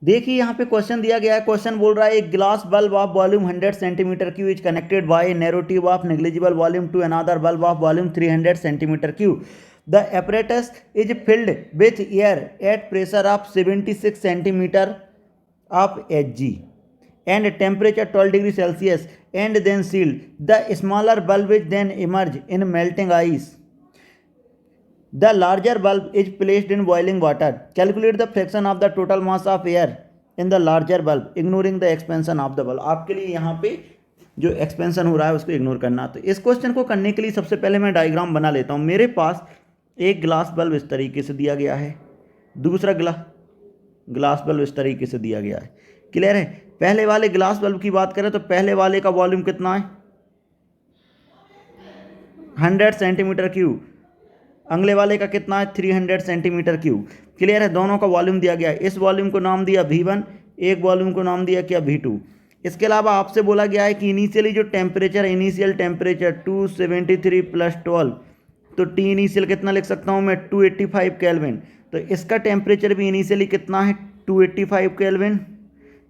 देखिए यहाँ पे क्वेश्चन दिया गया है, क्वेश्चन बोल रहा है एक glass bulb of volume 100 centimetre cube is connected by narrow tube of negligible volume to another bulb of volume 300 centimetre cube. The apparatus is filled with air at pressure of 76 centimeter of Hg and temperature 12 degree Celsius and then sealed. The smaller bulb is then emerge in melting ice. The larger bulb is placed in boiling water. Calculate the fraction of the total mass of air in the larger bulb, ignoring the expansion of the bulb. आपके लिए यहाँ पे जो expansion हो रहा है उसको ignore करना. तो इस क्वेश्चन को करने के लिए सबसे पहले मैं डायग्राम बना लेता हूँ. मेरे पास एक ग्लास बल्ब इस तरीके से दिया गया है, दूसरा ग्लास बल्ब इस तरीके से दिया गया है. क्लियर है. पहले वाले ग्लास बल्ब की बात करें तो पहले वाले का वॉल्यूम कितना है 100 सेंटीमीटर क्यूब, अगले वाले का कितना है 300 सेंटीमीटर क्यूब. क्लियर है. दोनों का वॉल्यूम दिया गया है. इस वॉल्यूम को नाम दिया V1, एक वॉल्यूम को नाम दिया क्या V2. इसके अलावा आपसे बोला गया है कि इनिशियली जो टेम्परेचर, इनिशियल टेम्परेचर 273 प्लस 12, तो टी इनिशियल कितना लिख सकता हूँ मैं 285 केल्विन. तो इसका टेम्परेचर भी इनिशियली कितना है 285 केल्विन,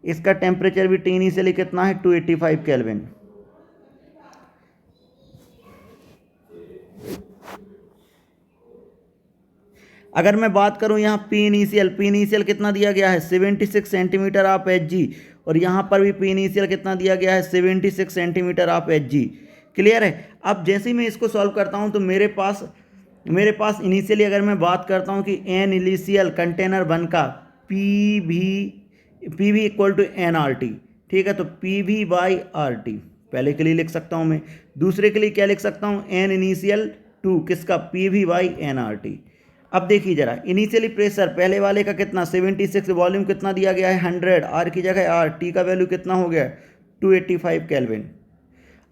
इसका टेम्परेचर भी टी इनिशियली कितना है 285 केल्विन. अगर मैं बात करूं यहाँ पी इनिशियल कितना दिया गया है 76 सेंटीमीटर ऑफ Hg, और यहाँ पर भी पी इनिशियल कितना दिया गया है 76 सेंटीमीटर ऑफ Hg. क्लियर है. अब जैसे ही मैं इसको सॉल्व करता हूँ तो मेरे पास इनिशियली अगर मैं बात करता हूँ कि एन इनिशियल कंटेनर 1 का P V equal to N R T. ठीक है. तो P V by R T पहले के लिए लिख सकता हूँ मैं. दूसरे के लिए क्या लिख सकता हूँ एन इनिशियल 2 किसका P V by N R T. अब देखिए जरा, इनिशियली प्रेशर पहले वाले का कितना 76, वॉल्यूम कितना दिया गया है 100, आर की जगह आर, टी का वैल्यू कितना हो गया 285 केल्विन.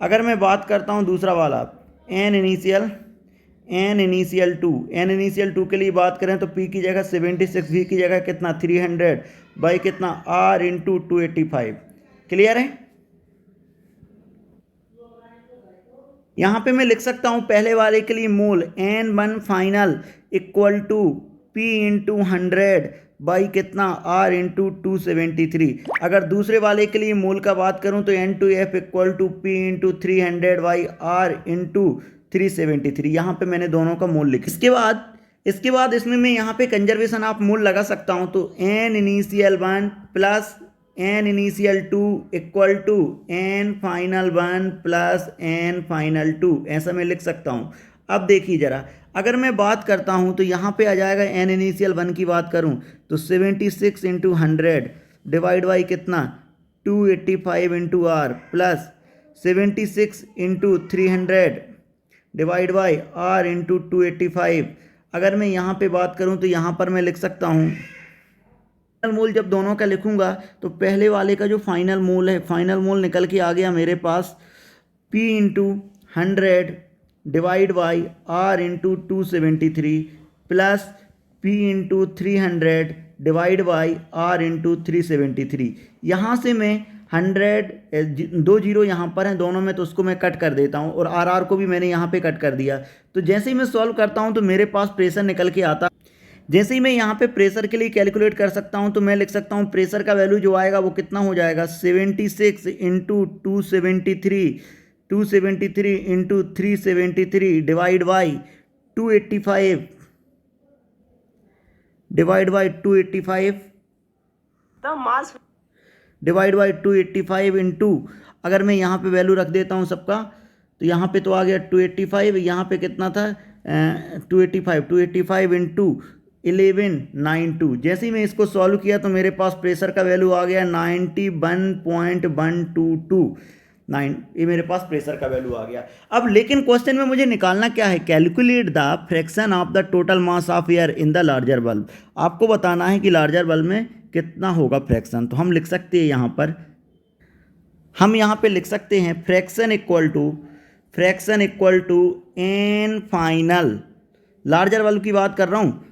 अगर मैं बात करता हूँ दूसरा वाला एन इनिशियल 2 के लिए बात करें तो पी की जगह 76, वी की जगह कितना 300 बाई कितना आर इंटू 285. क्लियर है. यहाँ पे मैं लिख सकता हूँ पहले वाले के लिए mole N1 final equal to P into 100 by कितना R इंटू 273. अगर दूसरे वाले के लिए मोल का बात करूँ तो N2F equal to P into 300 by R into 373. यहाँ पे मैंने दोनों का मोल लिखा. इसके बाद इसमें मैं यहाँ पे कंजर्वेशन ऑफ मोल लगा सकता हूँ. तो N initial 1 plus N initial 2 equal to N final 1 plus N final 2, ऐसा मैं लिख सकता हूँ. अब देखिए जरा, अगर मैं बात करता हूँ तो यहाँ पे आ जाएगा N इनिशियल 1 की बात करूँ तो 76 इंटू 100 डिवाइड बाई कितना 285 into R plus 76 into 300 divide by R into 285. अगर मैं यहाँ पे बात करूँ तो यहाँ पर मैं लिख सकता हूँ फाइनल मोल. जब दोनों का लिखूंगा तो पहले वाले का जो फाइनल मोल है, फाइनल मोल निकल के आ गया मेरे पास P into 100 divide by R into 273 plus P into 300 divide by R into 373. यहाँ से मैं 100 दो जीरो यहाँ पर हैं दोनों में, तो उसको मैं कट कर देता हूँ और R को भी मैंने यहाँ पे कट कर दिया. तो जैसे ही मैं सॉल्व करता हूँ तो मेरे पास प्रेशर निकल के आता. जैसे ही मैं यहाँ पे प्रेशर के लिए कैलकुलेट कर सकता हूँ तो मैं लिख सकता हूँ प्रेशर का वैल्यू जो आएगा वो कितना हो जाएगा 76 into 273 into 373 divide by 285 divide by 285 divide by 285 into, अगर मैं यहाँ पे वैल्यू रख देता हूँ सबका तो यहाँ पे तो आ गया 285, यहाँ पे कितना था 285 इंटू 1192. जैसे ही मैं इसको सॉल्व किया तो मेरे पास प्रेशर का वैल्यू आ गया 91.122. ये मेरे पास प्रेशर का वैल्यू आ गया. अब लेकिन क्वेश्चन में मुझे निकालना क्या है, calculate the fraction of the total mass of air in the larger bulb. आपको बताना है कि लार्जर बल्ब में कितना होगा फ्रैक्शन. तो हम लिख सकते हैं यहाँ पे लिख सकते हैं fraction equal to N final, larger bulb की बात कर रहा हूँ,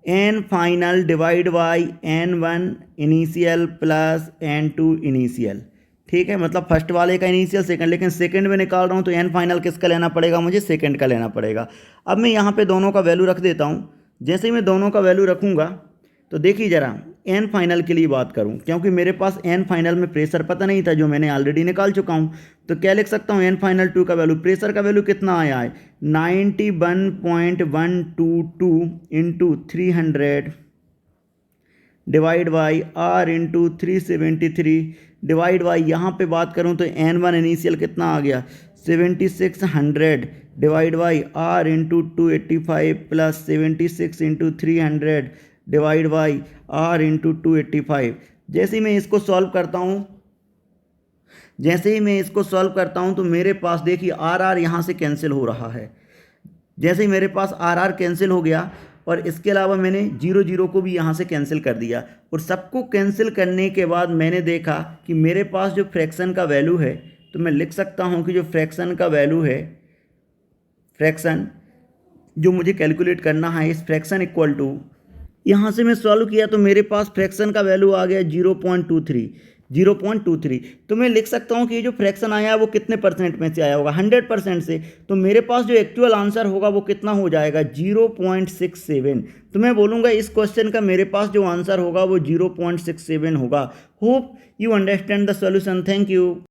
N final divide by N1 initial plus N2 initial. ठीक है. मतलब फर्स्ट वाले का इनिशियल सेकंड, लेकिन सेकंड में निकाल रहा हूँ तो एन फाइनल किसका लेना पड़ेगा मुझे, सेकंड का लेना पड़ेगा. अब मैं यहाँ पे दोनों का वैल्यू रख देता हूँ. जैसे ही मैं दोनों का वैल्यू रखूँगा तो देखिए ज़रा एन फाइनल के लिए बात करूं, क्योंकि मेरे पास एन फाइनल में प्रेशर पता नहीं था, जो मैंने ऑलरेडी निकाल चुका हूं, तो क्या लिख सकता हूं, एन फाइनल 2 का वैल्यू, प्रेशर का वैल्यू कितना आया है 91.122 into 300 divide by R into 373 divide by, यहाँ पे बात करूँ तो N1 इनिशियल कितना आ गया 7600 divide by R into 285 plus 76 into 300 divide by R into 285। जैसे ही मैं इसको सॉल्व करता हूँ तो मेरे पास देखिए आर यहाँ से कैंसिल हो रहा है। जैसे ही मेरे पास आर कैंसिल हो गया और इसके अलावा मैंने 0 को भी यहाँ से कैंसिल कर दिया, और सबको कैंसिल करने के बाद मैंने देखा कि मेरे पास जो फ्रैक्शन का वैल्यू है, तो मैं लिख सकता हूँ कि जो फ्रैक्शन का वैल्यू है, फ्रैक्शन जो मुझे कैलकुलेट करना है, इस फ्रैक्शन इक्वल टू, यहाँ से मैं सॉल्व किया तो मेरे पास फ्रैक्शन का वैल्यू आ गया 0.23। तो मैं लिख सकता हूँ कि ये जो फ्रैक्शन आया है वो कितने परसेंट में से आया होगा, 100% से। तो मेरे पास जो एक्चुअल आंसर होगा वो कितना हो जाएगा 0.67। तो मैं बोलूँगा इस क्वेश्चन का मेरे पास जो आंसर होगा वो 0.67 होगा। Hope you understand the solution. Thank you.